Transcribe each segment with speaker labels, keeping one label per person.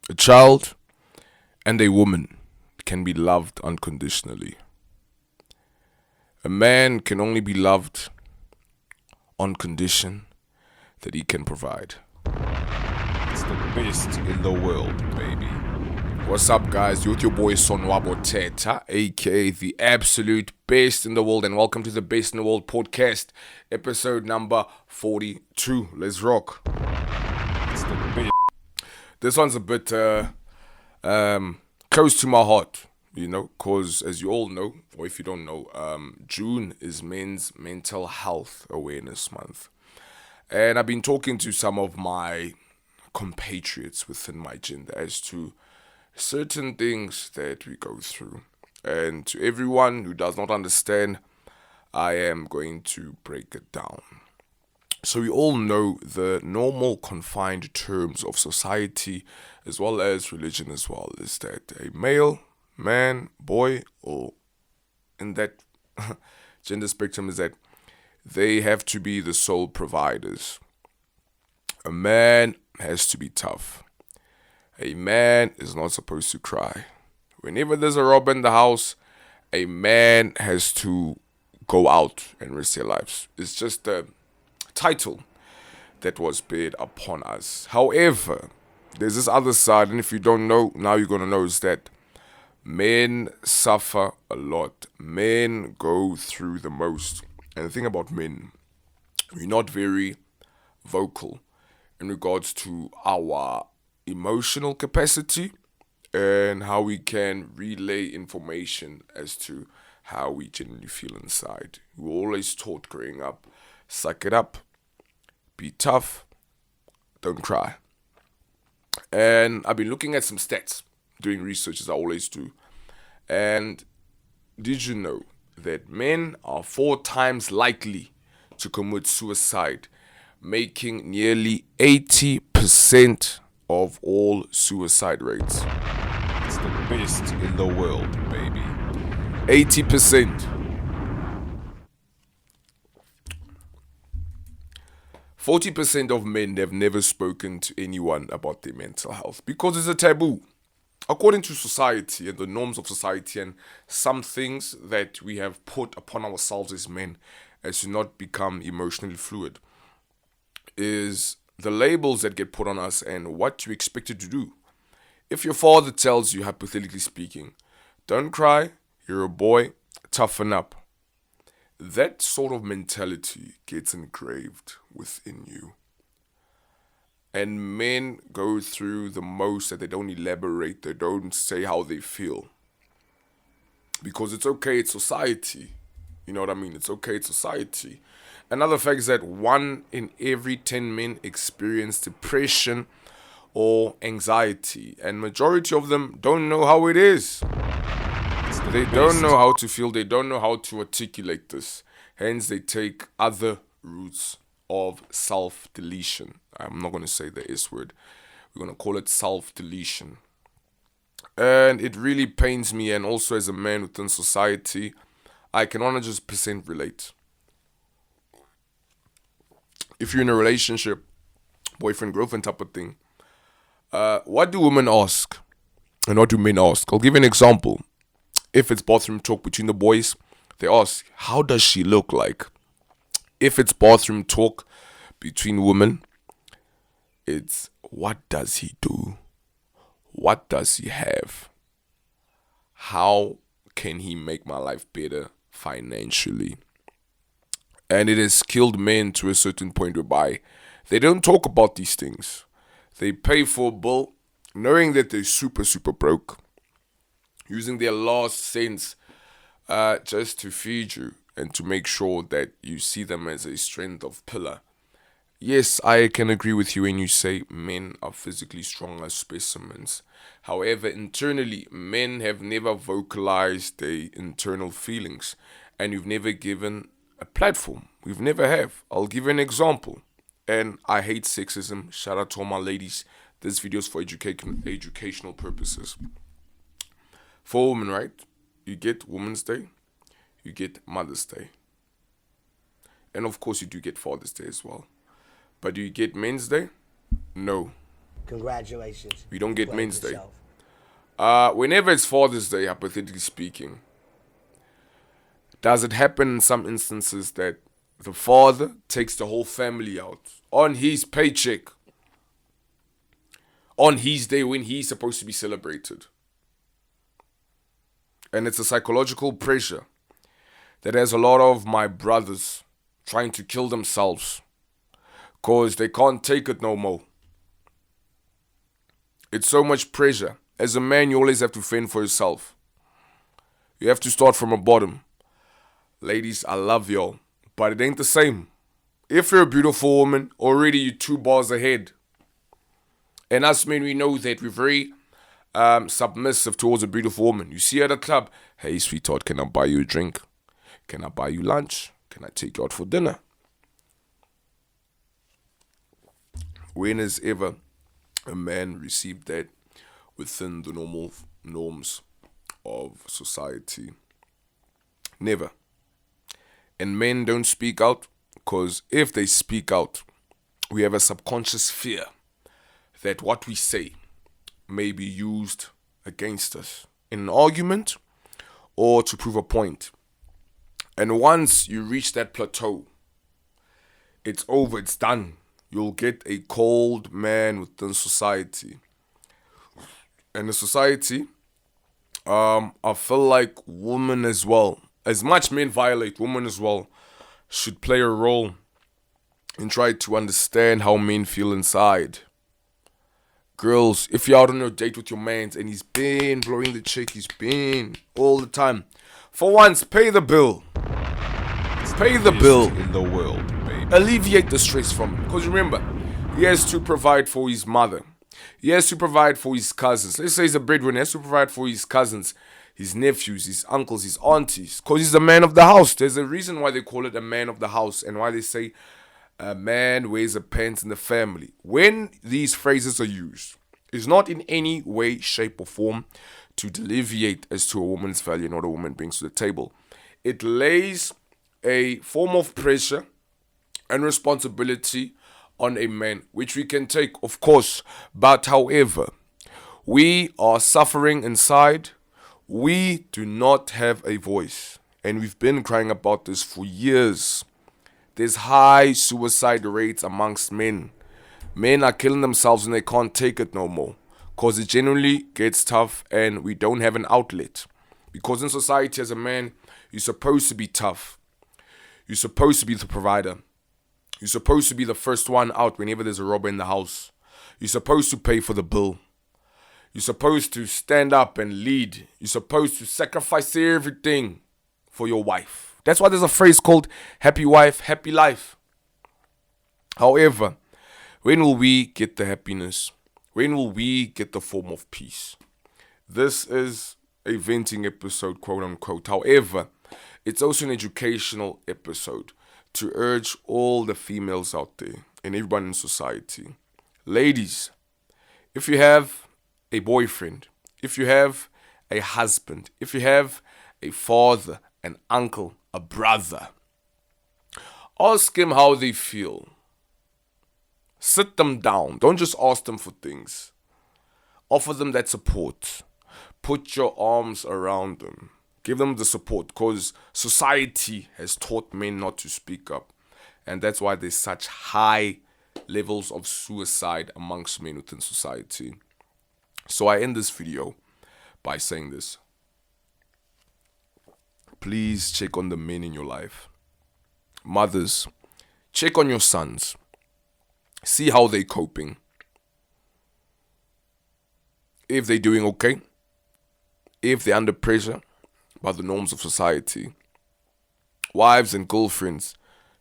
Speaker 1: A child and a woman can be loved unconditionally. A man can only be loved on condition that he can provide. It's the best in the world, baby. What's up, guys? You're with your boy Sonwabo Thetha, aka the absolute best in the world, and welcome to the Best in the World podcast, episode number 42. Let's rock. It's the best. This one's a bit close to my heart, because as you all know, or if you don't know, June is Men's Mental Health Awareness Month. And I've been talking to some of my compatriots within my gender as to certain things that we go through. And to everyone who does not understand, I am going to break it down. So we all know the normal confined terms of society as well as religion as well is that a male, man, boy, or in that gender spectrum is that they have to be the sole providers. A man has to be tough. A man is not supposed to cry. Whenever there's a robber in the house, a man has to go out and risk their lives. It's just a title that was paid upon us. However, there's this other side, and if you don't know, now you're going to know, is that men suffer a lot. Men go through the most. And the thing about men, we're not very vocal in regards to our emotional capacity and how we can relay information as to how we genuinely feel inside. We were always taught growing up, suck it up, be tough, don't cry. And I've been looking at some stats, doing research as I always do. And did you know that men are 4 times likely to commit suicide, making nearly 80% of all suicide rates? It's the best in the world, baby. 80%. 40% of men have never spoken to anyone about their mental health because it's a taboo. According to society and the norms of society and some things that we have put upon ourselves as men as to not become emotionally fluid, is the labels that get put on us and what you're expected to do. If your father tells you, hypothetically speaking, don't cry, you're a boy, toughen up, that sort of mentality gets engraved within you. And men go through the most that they don't elaborate, they don't say how they feel. Because it's okay, it's society. You know what I mean? It's okay, it's society. Another fact is that 1 in every 10 men experience depression or anxiety. And majority of them don't know how it is. They don't know how to feel, they don't know how to articulate this. Hence, they take other routes of self-deletion. I'm not going to say the S word. We're going to call it self-deletion. And it really pains me, and also as a man within society, I can 100% relate. If you're in a relationship, boyfriend, girlfriend type of thing, what do women ask? And what do men ask? I'll give you an example. If it's bathroom talk between the boys, they ask, how does she look like? If it's bathroom talk between women, it's, what does he do? What does he have? How can he make my life better financially? And it has killed men to a certain point whereby they don't talk about these things. They pay for a bill knowing that they're super, super broke, using their last cents just to feed you and to make sure that you see them as a strength of pillar. Yes, I can agree with you when you say men are physically strong as specimens. However, internally, men have never vocalized their internal feelings, and you've never given a platform. We've never have. I'll give you an example. And I hate sexism. Shout out to all my ladies. This video is for educational purposes. For women, right? You get Women's Day, you get Mother's Day. And of course, you do get Father's Day as well. But do you get Men's Day? No.
Speaker 2: Congratulations.
Speaker 1: We don't
Speaker 2: You
Speaker 1: get
Speaker 2: played
Speaker 1: Men's Day.
Speaker 2: yourself.
Speaker 1: Whenever it's Father's Day, hypothetically speaking, does it happen in some instances that the father takes the whole family out on his paycheck, on his day when he's supposed to be celebrated? And it's a psychological pressure that has a lot of my brothers trying to kill themselves because they can't take it no more. It's so much pressure. As a man, you always have to fend for yourself. You have to start from a bottom. Ladies, I love y'all, but it ain't the same. If you're a beautiful woman, already you're 2 bars ahead. And us men, we know that we're very submissive towards a beautiful woman. You see her at a club, hey sweetheart, can I buy you a drink? Can I buy you lunch? Can I take you out for dinner? When has ever a man received that within the normal norms of society? Never. And men don't speak out because if they speak out, we have a subconscious fear that what we say may be used against us in an argument or to prove a point. And once you reach that plateau, it's over, it's done. You'll get a cold man within society. And the society, I feel like women as well, as much men violate, women as well should play a role in trying to understand how men feel inside. Girls, if you're out on a date with your man and he's been blowing the chick, he's been all the time, for once, pay the bill. Pay the bill
Speaker 3: in the world, baby.
Speaker 1: Alleviate the stress from him. Because remember, he has to provide for his mother. He has to provide for his cousins. Let's say he's a breadwinner. He has to provide for his cousins, his nephews, his uncles, his aunties. Because he's the man of the house. There's a reason why they call it a man of the house and why they say a man wears a pants in the family. When these phrases are used, it's not in any way, shape, or form to deviate as to a woman's value and what a woman brings to the table. It lays a form of pressure and responsibility on a man, which we can take, of course, but however, we are suffering inside. We do not have a voice, and we've been crying about this for years. There's high suicide rates amongst men. Men are killing themselves and they can't take it no more, because it generally gets tough and we don't have an outlet. Because in society as a man, you're supposed to be tough. You're supposed to be the provider. You're supposed to be the first one out whenever there's a robber in the house. You're supposed to pay for the bill. You're supposed to stand up and lead. You're supposed to sacrifice everything for your wife. That's why there's a phrase called happy wife, happy life. However, when will we get the happiness? When will we get the form of peace? This is a venting episode, quote unquote. However, it's also an educational episode to urge all the females out there and everyone in society. Ladies, if you have a boyfriend, if you have a husband, if you have a father, an uncle, a brother, ask him how they feel. Sit them down. Don't just ask them for things. Offer them that support. Put your arms around them. Give them the support, because society has taught men not to speak up. And that's why there's such high levels of suicide amongst men within society. So I end this video by saying this. Please check on the men in your life. Mothers, check on your sons. See how they're coping. If they're doing okay. If they're under pressure by the norms of society. Wives and girlfriends,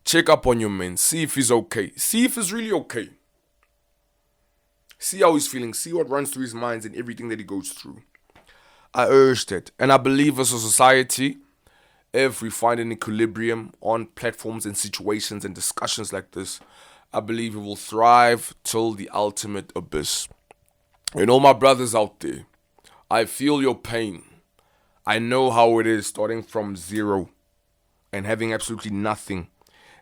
Speaker 1: check up on your man. See if he's okay. See if he's really okay. See how he's feeling. See what runs through his mind and everything that he goes through. I urge that. And I believe as a society, if we find an equilibrium on platforms and situations and discussions like this, I believe we will thrive till the ultimate abyss. And all my brothers out there, I feel your pain. I know how it is starting from zero and having absolutely nothing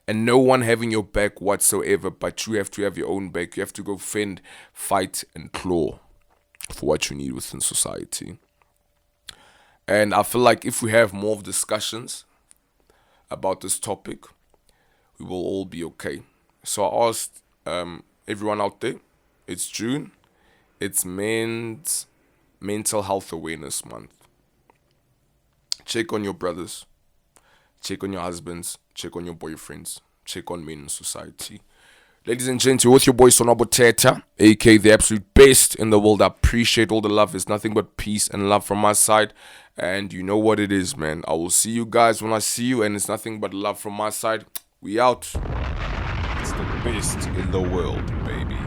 Speaker 1: and no one having your back whatsoever, but you have to have your own back. You have to go fend, fight, and claw for what you need within society. And I feel like if we have more discussions about this topic, we will all be okay. So I asked everyone out there, it's June, it's Men's Mental Health Awareness Month. Check on your brothers, check on your husbands, check on your boyfriends, check on men in society. Ladies and gents, you're with your boy Sonwabo Thetha, aka the absolute best in the world. I appreciate all the love. It's nothing but peace and love from my side. And you know what it is, man. I will see you guys when I see you, and it's nothing but love from my side. We out. It's the best in the world, baby.